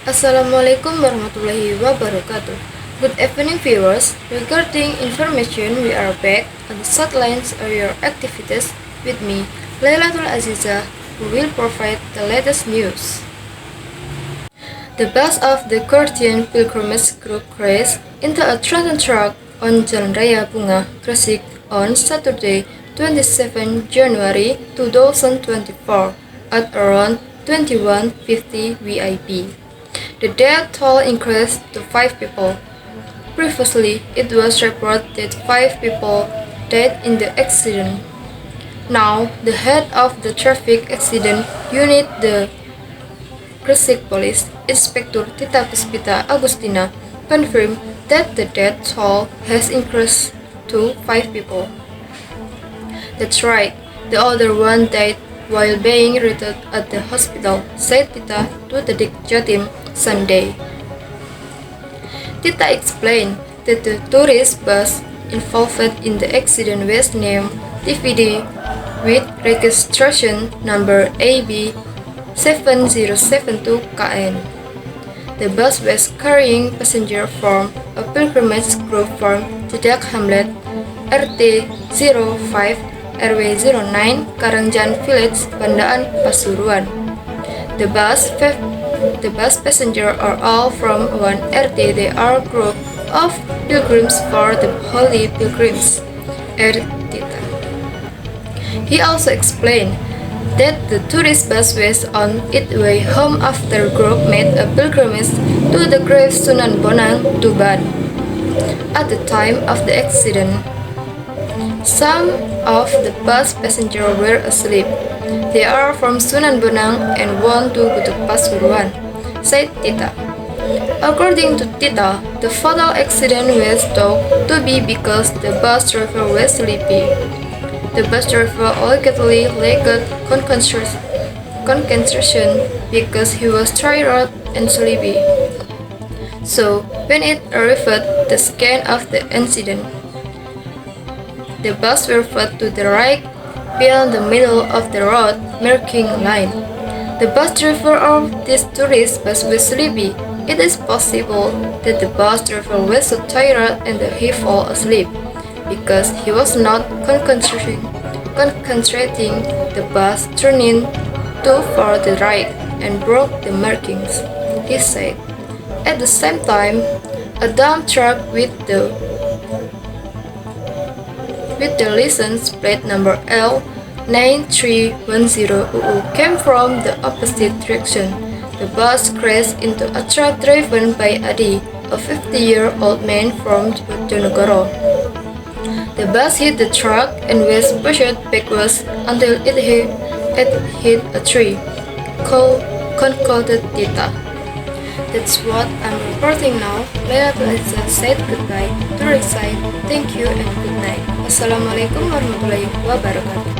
Assalamualaikum warahmatullahi wabarakatuh. Good evening viewers. Regarding information, we are back on the sidelines of your activities with me, LAILATUL AZIZAH, who will provide the latest news. The bus of the Kurdian pilgrimage group crashed into a tronton truck on Jalan Raya Bunga, Gresik on Saturday, 27 January 2024 at around 21:50 WIB. The death toll increased to 5 people. Previously, it was reported that 5 people died in the accident. Now, the head of the traffic accident unit, the Gresik Police Inspector Tita Puspita Agustina, confirmed that the death toll has increased to 5 people. That's right, the other one died while being treated at the hospital, said Tita to the Jatim Sunday. Tita explained that the tourist bus involved in the accident was named DVD with registration number AB 7072KN. The bus was carrying passengers from a pilgrimage group from Jedak Hamlet, RT 05, RW 09, Karangjan Village, Bandaan, Pasuruan. The bus passengers are all from one RT. They are a group of pilgrims for the Holy Pilgrims, Tita. He also explained that the tourist bus was on its way home after the group made a pilgrimage to the grave Sunan Bonang, Tuban. At the time of the accident, some of the bus passengers were asleep. They are from Sunan Bonang and want to go to Pasuruan, said Tita. According to Tita, the fatal accident was thought to be because the bus driver was sleepy. The bus driver allegedly lacked concentration because he was tired and sleepy. So, when it arrived at the scene of the incident, the bus swerved to the right beyond the middle of the road marking line. The bus driver of this tourist bus was sleepy. It is possible that the bus driver was so tired and that he fell asleep because he was not concentrating. The bus turning too far to the right and broke the markings, he said. At the same time, a dump truck with the license plate number L9310UU came from the opposite direction. The bus crashed into a truck driven by Adi, a 50-year-old man from Bojonegoro. The bus hit the truck and was pushed backwards until it hit a tree, concluded Tita. That's what I'm reporting now. LAILATUL AZIZAH said goodbye to Gresik. Thank you and good night. Wassalamualaikum warahmatullahi wabarakatuh.